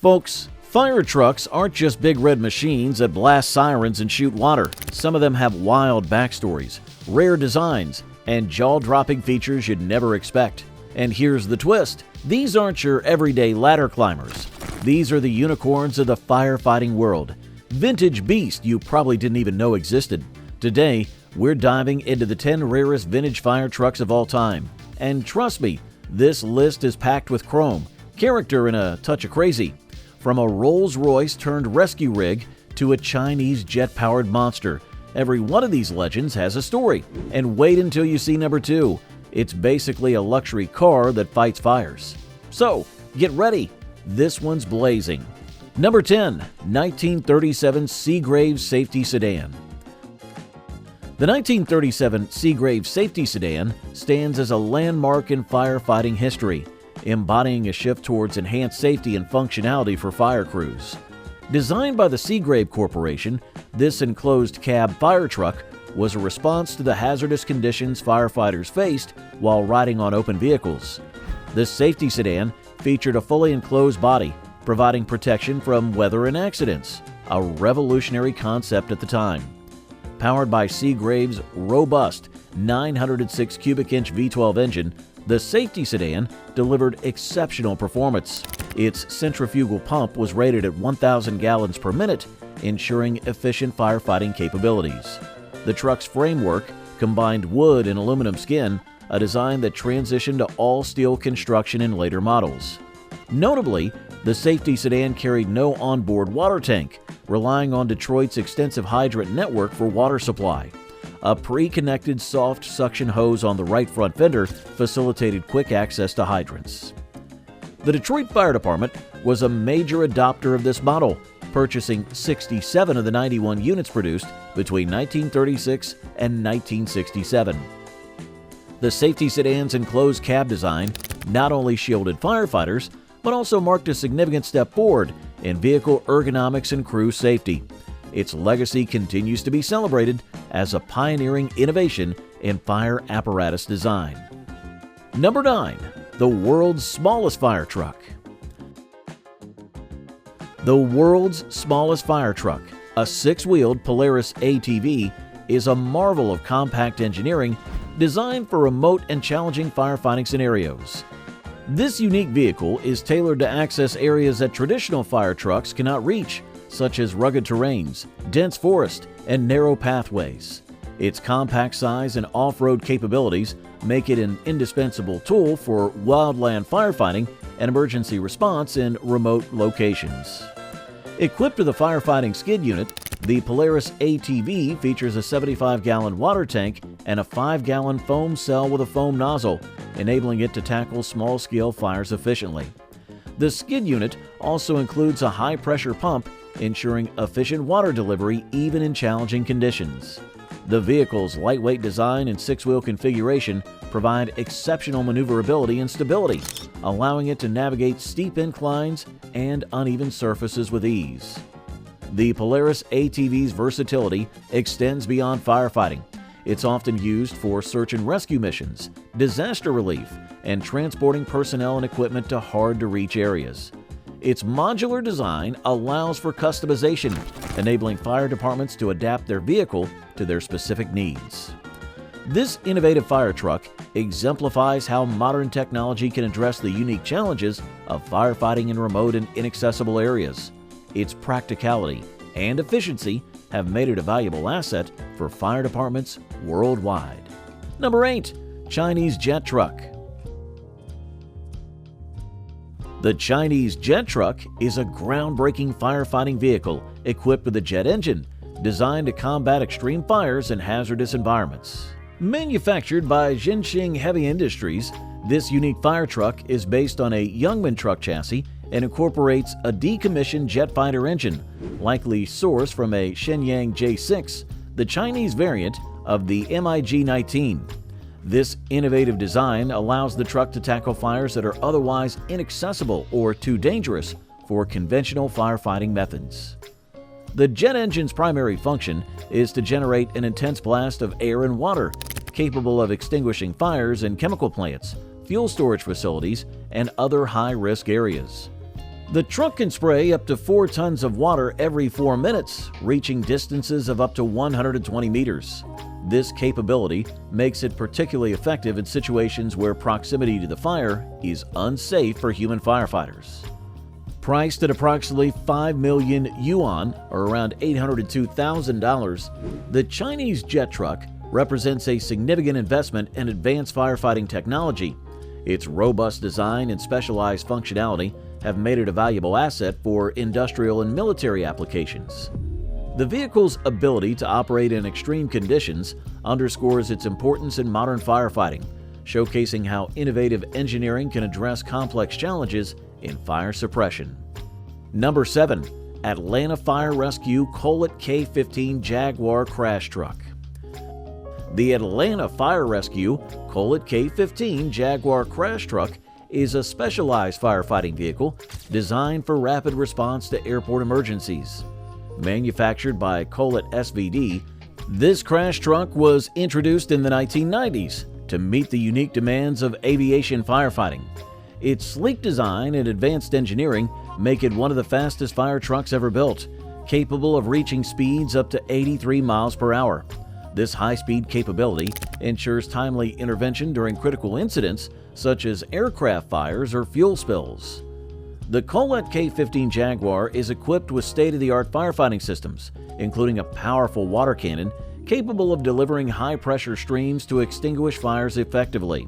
Folks, fire trucks aren't just big red machines that blast sirens and shoot water. Some of them have wild backstories, rare designs, and jaw-dropping features you'd never expect. And here's the twist. These aren't your everyday ladder climbers. These are the unicorns of the firefighting world. Vintage beasts you probably didn't even know existed. Today, we're diving into the 10 rarest vintage fire trucks of all time. And trust me, this list is packed with chrome, character, and a touch of crazy. From a Rolls-Royce turned rescue rig to a Chinese jet-powered monster, every one of these legends has a story. And wait until you see number 2. It's basically a luxury car that fights fires. So, get ready. This one's blazing. Number 10. 1937 Caggrave Safety Sedan. The 1937 Caggrave Safety Sedan stands as a landmark in firefighting history, embodying a shift towards enhanced safety and functionality for fire crews. Designed by the Caggrave Corporation, this enclosed cab fire truck was a response to the hazardous conditions firefighters faced while riding on open vehicles. This safety sedan featured a fully enclosed body, providing protection from weather and accidents, a revolutionary concept at the time. Powered by Caggrave's robust 906 cubic inch V12 engine, the safety sedan delivered exceptional performance. Its centrifugal pump was rated at 1,000 gallons per minute, ensuring efficient firefighting capabilities. The truck's framework combined wood and aluminum skin, a design that transitioned to all-steel construction in later models. Notably, the safety sedan carried no onboard water tank, relying on Detroit's extensive hydrant network for water supply. A pre-connected soft suction hose on the right front fender facilitated quick access to hydrants. The Detroit Fire Department was a major adopter of this model, purchasing 67 of the 91 units produced between 1936 and 1967. The safety sedan's enclosed cab design not only shielded firefighters, but also marked a significant step forward in vehicle ergonomics and crew safety. Its legacy continues to be celebrated as a pioneering innovation in fire apparatus design. Number 9. The world's smallest fire truck. The world's smallest fire truck, a 6-wheeled Polaris ATV, is a marvel of compact engineering designed for remote and challenging firefighting scenarios. This unique vehicle is tailored to access areas that traditional fire trucks cannot reach, such as rugged terrains, dense forest, and narrow pathways. Its compact size and off-road capabilities make it an indispensable tool for wildland firefighting and emergency response in remote locations. Equipped with a firefighting skid unit, the Polaris ATV features a 75-gallon water tank and a 5-gallon foam cell with a foam nozzle, enabling it to tackle small-scale fires efficiently. The skid unit also includes a high-pressure pump, ensuring efficient water delivery even in challenging conditions. The vehicle's lightweight design and 6-wheel configuration provide exceptional maneuverability and stability, allowing it to navigate steep inclines and uneven surfaces with ease. The Polaris ATV's versatility extends beyond firefighting. It's often used for search and rescue missions, disaster relief, and transporting personnel and equipment to hard-to-reach areas. Its modular design allows for customization, enabling fire departments to adapt their vehicle to their specific needs. This innovative fire truck exemplifies how modern technology can address the unique challenges of firefighting in remote and inaccessible areas. Its practicality and efficiency have made it a valuable asset for fire departments worldwide. Number 8. Chinese Jet Truck. The Chinese Jet Truck is a groundbreaking firefighting vehicle equipped with a jet engine, designed to combat extreme fires and hazardous environments. Manufactured by Jinxing Heavy Industries, this unique fire truck is based on a Youngman truck chassis and incorporates a decommissioned jet fighter engine, likely sourced from a Shenyang J6, the Chinese variant of the MiG-19. This innovative design allows the truck to tackle fires that are otherwise inaccessible or too dangerous for conventional firefighting methods. The jet engine's primary function is to generate an intense blast of air and water, capable of extinguishing fires in chemical plants, fuel storage facilities, and other high-risk areas. The truck can spray up to 4 tons of water every 4 minutes, reaching distances of up to 120 meters. This capability makes it particularly effective in situations where proximity to the fire is unsafe for human firefighters. Priced at approximately 5 million yuan, or around $802,000, the Chinese jet truck represents a significant investment in advanced firefighting technology. Its robust design and specialized functionality have made it a valuable asset for industrial and military applications. The vehicle's ability to operate in extreme conditions underscores its importance in modern firefighting, showcasing how innovative engineering can address complex challenges in fire suppression. Number 7. Atlanta Fire Rescue Collet K15 Jaguar Crash Truck. The Atlanta Fire Rescue Collet K15 Jaguar Crash Truck is a specialized firefighting vehicle designed for rapid response to airport emergencies. Manufactured by Collet SVD, this crash truck was introduced in the 1990s to meet the unique demands of aviation firefighting. Its sleek design and advanced engineering make it one of the fastest fire trucks ever built, capable of reaching speeds up to 83 miles per hour. This high-speed capability ensures timely intervention during critical incidents such as aircraft fires or fuel spills. The Collet K15 Jaguar is equipped with state-of-the-art firefighting systems, including a powerful water cannon capable of delivering high-pressure streams to extinguish fires effectively.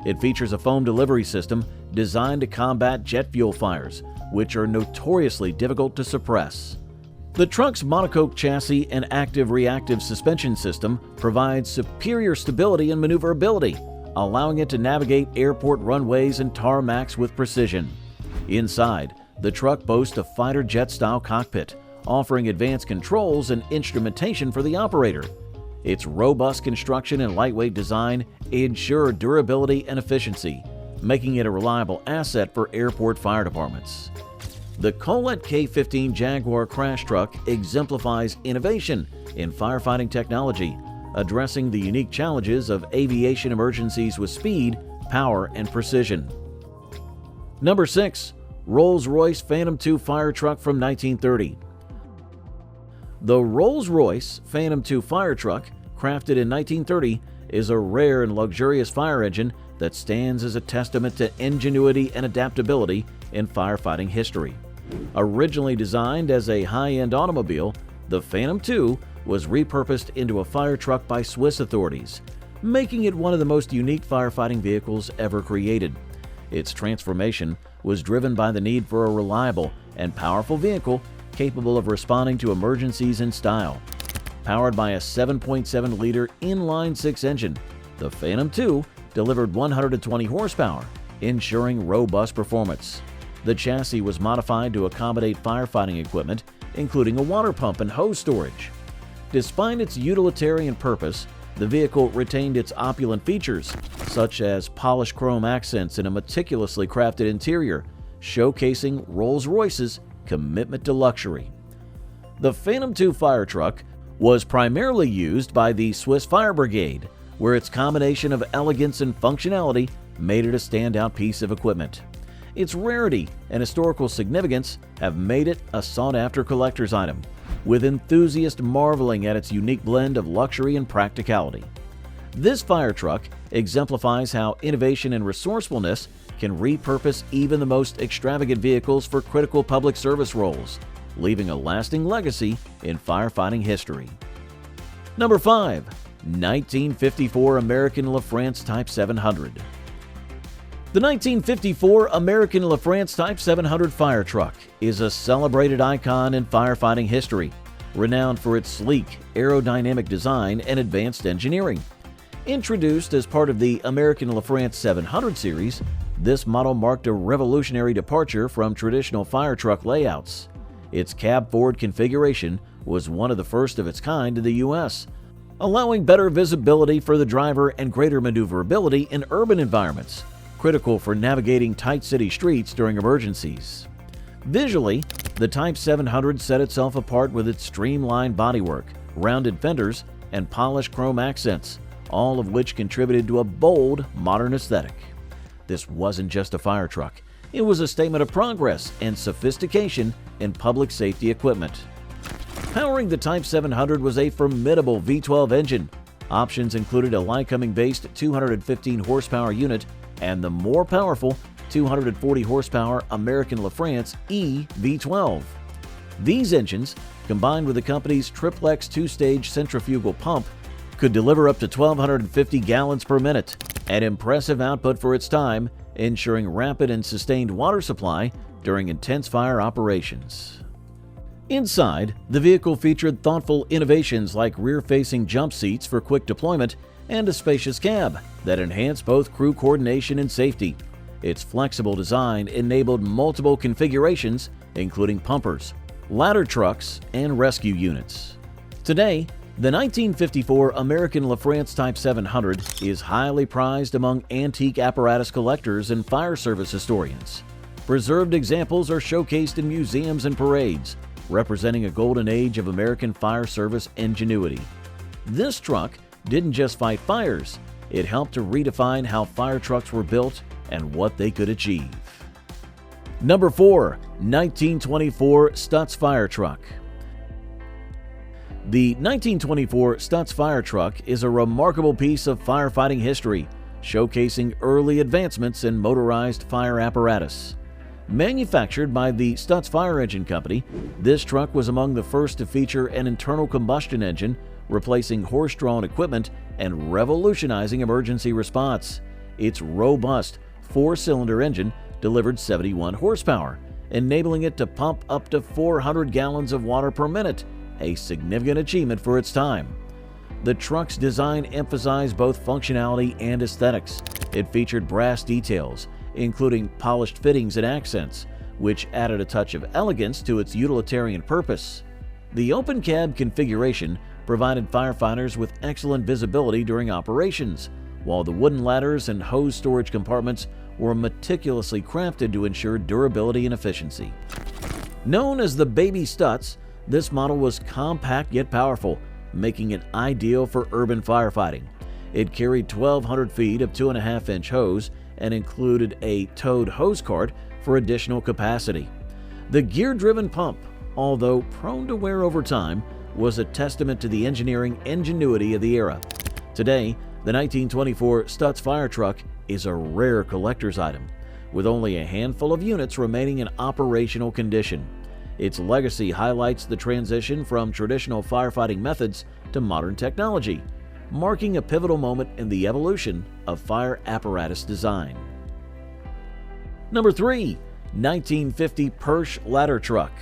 It features a foam delivery system designed to combat jet fuel fires, which are notoriously difficult to suppress. The truck's monocoque chassis and active-reactive suspension system provides superior stability and maneuverability, allowing it to navigate airport runways and tarmacs with precision. Inside, the truck boasts a fighter jet-style cockpit, offering advanced controls and instrumentation for the operator. Its robust construction and lightweight design ensure durability and efficiency, making it a reliable asset for airport fire departments. The Collet K15 Jaguar Crash Truck exemplifies innovation in firefighting technology, addressing the unique challenges of aviation emergencies with speed, power, and precision. Number 6. Rolls-Royce Phantom II Fire Truck from 1930. The Rolls-Royce Phantom II Fire Truck, crafted in 1930, is a rare and luxurious fire engine that stands as a testament to ingenuity and adaptability in firefighting history. Originally designed as a high-end automobile, the Phantom II was repurposed into a fire truck by Swiss authorities, making it one of the most unique firefighting vehicles ever created. Its transformation was driven by the need for a reliable and powerful vehicle capable of responding to emergencies in style. Powered by a 7.7-liter inline-six engine, the Phantom II delivered 120 horsepower, ensuring robust performance. The chassis was modified to accommodate firefighting equipment, including a water pump and hose storage. Despite its utilitarian purpose, the vehicle retained its opulent features, such as polished chrome accents and a meticulously crafted interior, showcasing Rolls-Royce's commitment to luxury. The Phantom II fire truck was primarily used by the Swiss Fire Brigade, where its combination of elegance and functionality made it a standout piece of equipment. Its rarity and historical significance have made it a sought-after collector's item, with enthusiasts marveling at its unique blend of luxury and practicality. This fire truck exemplifies how innovation and resourcefulness can repurpose even the most extravagant vehicles for critical public service roles, leaving a lasting legacy in firefighting history. Number 5. 1954 American Lefrance Type 700. The 1954 American Lefrance Type 700 fire truck is a celebrated icon in firefighting history, renowned for its sleek, aerodynamic design and advanced engineering. Introduced as part of the American Lefrance 700 series, this model marked a revolutionary departure from traditional fire truck layouts. Its cab-forward configuration was one of the first of its kind in the U.S., allowing better visibility for the driver and greater maneuverability in urban environments, critical for navigating tight city streets during emergencies. Visually, the Type 700 set itself apart with its streamlined bodywork, rounded fenders, and polished chrome accents, all of which contributed to a bold, modern aesthetic. This wasn't just a fire truck. It was a statement of progress and sophistication in public safety equipment. Powering the Type 700 was a formidable V12 engine. Options included a Lycoming-based 215 horsepower unit and the more powerful 240 horsepower American Lefrance E V12. These engines, combined with the company's triplex two-stage centrifugal pump, could deliver up to 1,250 gallons per minute, an impressive output for its time, ensuring rapid and sustained water supply during intense fire operations. Inside, the vehicle featured thoughtful innovations like rear-facing jump seats for quick deployment and a spacious cab that enhanced both crew coordination and safety. Its flexible design enabled multiple configurations, including pumpers, ladder trucks, and rescue units. Today, the 1954 American Lefrance Type 700 is highly prized among antique apparatus collectors and fire service historians. Preserved examples are showcased in museums and parades, representing a golden age of American fire service ingenuity. This truck didn't just fight fires, it helped to redefine how fire trucks were built and what they could achieve. Number 4. 1924 Stutz Fire Truck. The 1924 Stutz Fire Truck is a remarkable piece of firefighting history, showcasing early advancements in motorized fire apparatus. Manufactured by the Stutz Fire Engine Company, this truck was among the first to feature an internal combustion engine, replacing horse-drawn equipment and revolutionizing emergency response. Its robust four-cylinder engine delivered 71 horsepower, enabling it to pump up to 400 gallons of water per minute, a significant achievement for its time. The truck's design emphasized both functionality and aesthetics. It featured brass details, including polished fittings and accents, which added a touch of elegance to its utilitarian purpose. The open cab configuration provided firefighters with excellent visibility during operations, while the wooden ladders and hose storage compartments were meticulously crafted to ensure durability and efficiency. Known as the Baby Stutz, this model was compact yet powerful, making it ideal for urban firefighting. It carried 1,200 feet of 2.5-inch hose and included a towed hose cart for additional capacity. The gear-driven pump, although prone to wear over time, was a testament to the engineering ingenuity of the era. Today, the 1924 Stutz Fire Truck is a rare collector's item, with only a handful of units remaining in operational condition. Its legacy highlights the transition from traditional firefighting methods to modern technology, marking a pivotal moment in the evolution of fire apparatus design. Number 3. 1950 Persch Ladder Truck.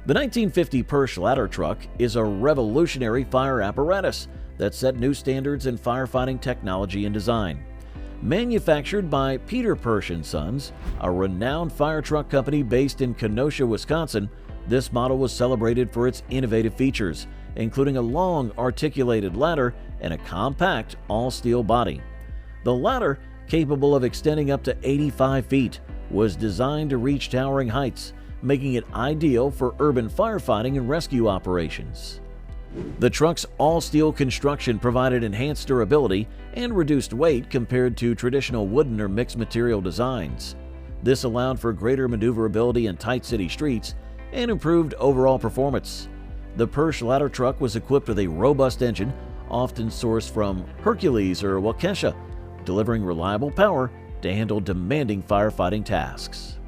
The 1950 Persch Ladder Truck is a revolutionary fire apparatus that set new standards in firefighting technology and design. Manufactured by Peter Persch & Sons, a renowned fire truck company based in Kenosha, Wisconsin, this model was celebrated for its innovative features, including a long articulated ladder and a compact all-steel body. The ladder, capable of extending up to 85 feet, was designed to reach towering heights, making it ideal for urban firefighting and rescue operations. The truck's all-steel construction provided enhanced durability and reduced weight compared to traditional wooden or mixed material designs. This allowed for greater maneuverability in tight city streets and improved overall performance. The Persch ladder truck was equipped with a robust engine, often sourced from Hercules or Waukesha, delivering reliable power to handle demanding firefighting tasks.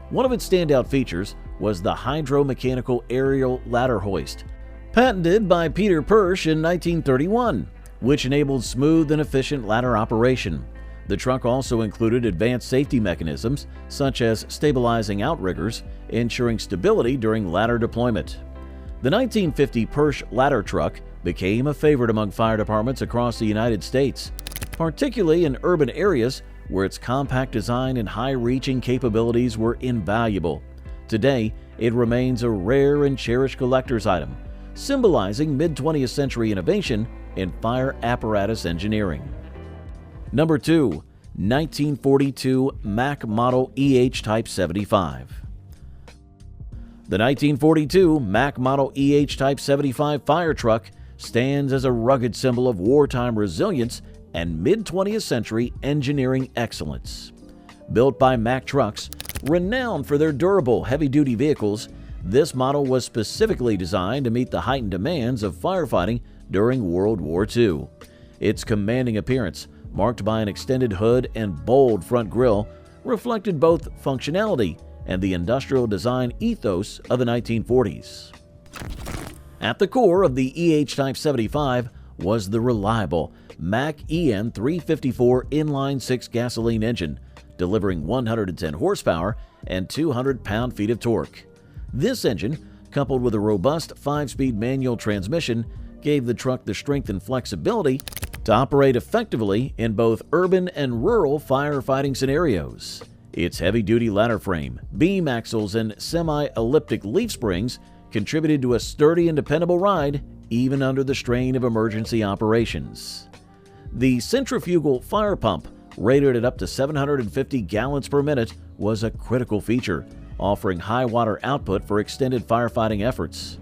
One of its standout features was the hydro-mechanical aerial ladder hoist, patented by Peter Persch in 1931, which enabled smooth and efficient ladder operation. The truck also included advanced safety mechanisms, such as stabilizing outriggers, ensuring stability during ladder deployment. The 1950 Persch ladder truck became a favorite among fire departments across the United States, particularly in urban areas where its compact design and high-reaching capabilities were invaluable. Today, it remains a rare and cherished collector's item, symbolizing mid-20th century innovation in fire apparatus engineering. Number 2. 1942 Mack Model EH Type 75. The 1942 Mack Model EH Type 75 fire truck stands as a rugged symbol of wartime resilience and mid-20th century engineering excellence. Built by Mack Trucks, renowned for their durable, heavy-duty vehicles, this model was specifically designed to meet the heightened demands of firefighting during World War II. Its commanding appearance, marked by an extended hood and bold front grille, reflected both functionality and the industrial design ethos of the 1940s. At the core of the EH-Type 75 was the reliable Mack EN 354 inline-six gasoline engine, delivering 110 horsepower and 200 pound-feet of torque. This engine, coupled with a robust 5-speed manual transmission, gave the truck the strength and flexibility to operate effectively in both urban and rural firefighting scenarios. Its heavy-duty ladder frame, beam axles, and semi-elliptic leaf springs contributed to a sturdy and dependable ride even under the strain of emergency operations. The centrifugal fire pump, rated at up to 750 gallons per minute, was a critical feature, offering high water output for extended firefighting efforts.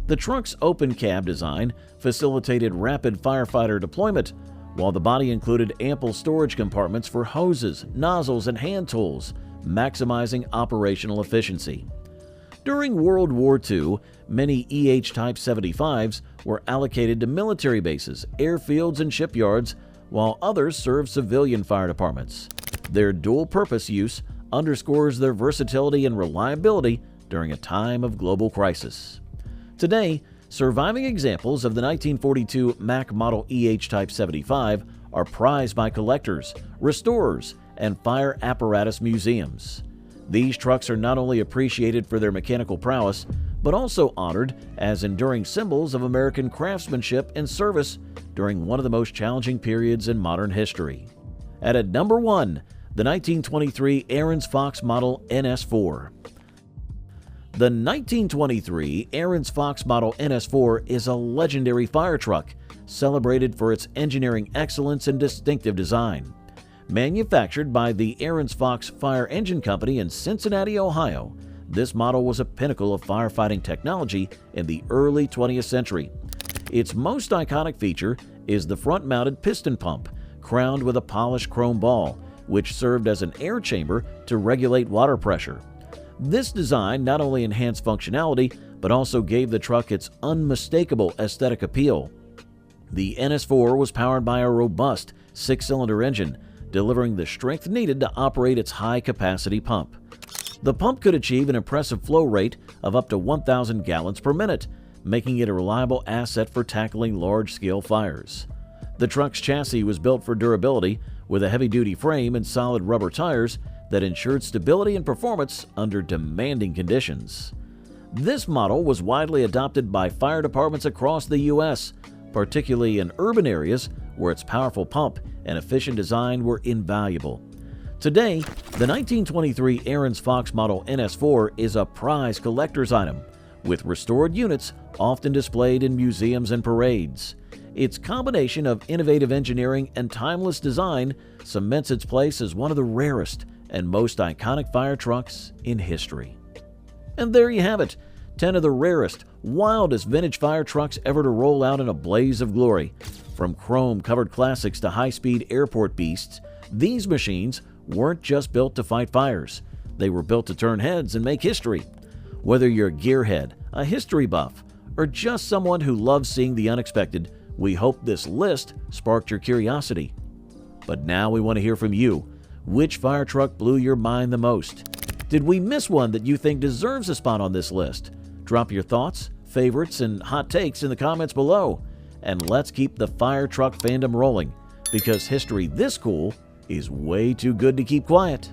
The truck's open cab design facilitated rapid firefighter deployment, while the body included ample storage compartments for hoses, nozzles, and hand tools, maximizing operational efficiency. During World War II, many EH-Type 75s were allocated to military bases, airfields, and shipyards, while others served civilian fire departments. Their dual-purpose use underscores their versatility and reliability during a time of global crisis. Today, surviving examples of the 1942 Mack Model EH-Type 75 are prized by collectors, restorers, and fire apparatus museums. These trucks are not only appreciated for their mechanical prowess, but also honored as enduring symbols of American craftsmanship and service during one of the most challenging periods in modern history. At number 1, the 1923 Aaron's Fox Model NS4. The 1923 Aaron's Fox Model NS4 is a legendary fire truck, celebrated for its engineering excellence and distinctive design. Manufactured by the Aaron's Fox Fire Engine Company in Cincinnati, Ohio, this model was a pinnacle of firefighting technology in the early 20th century. Its most iconic feature is the front-mounted piston pump, crowned with a polished chrome ball, which served as an air chamber to regulate water pressure. This design not only enhanced functionality, but also gave the truck its unmistakable aesthetic appeal. The NS4 was powered by a robust 6-cylinder engine, delivering the strength needed to operate its high-capacity pump. The pump could achieve an impressive flow rate of up to 1,000 gallons per minute, making it a reliable asset for tackling large-scale fires. The truck's chassis was built for durability, with a heavy-duty frame and solid rubber tires that ensured stability and performance under demanding conditions. This model was widely adopted by fire departments across the U.S., particularly in urban areas where its powerful pump and efficient design were invaluable. Today, the 1923 Aaron's Fox Model NS4 is a prized collector's item, with restored units often displayed in museums and parades. Its combination of innovative engineering and timeless design cements its place as one of the rarest and most iconic fire trucks in history. And there you have it, 10 of the rarest, wildest vintage fire trucks ever to roll out in a blaze of glory. From chrome-covered classics to high-speed airport beasts, these machines weren't just built to fight fires. They were built to turn heads and make history. Whether you're a gearhead, a history buff, or just someone who loves seeing the unexpected, we hope this list sparked your curiosity. But now we want to hear from you. Which fire truck blew your mind the most? Did we miss one that you think deserves a spot on this list? Drop your thoughts, favorites, and hot takes in the comments below. And let's keep the fire truck fandom rolling, because history this cool is way too good to keep quiet.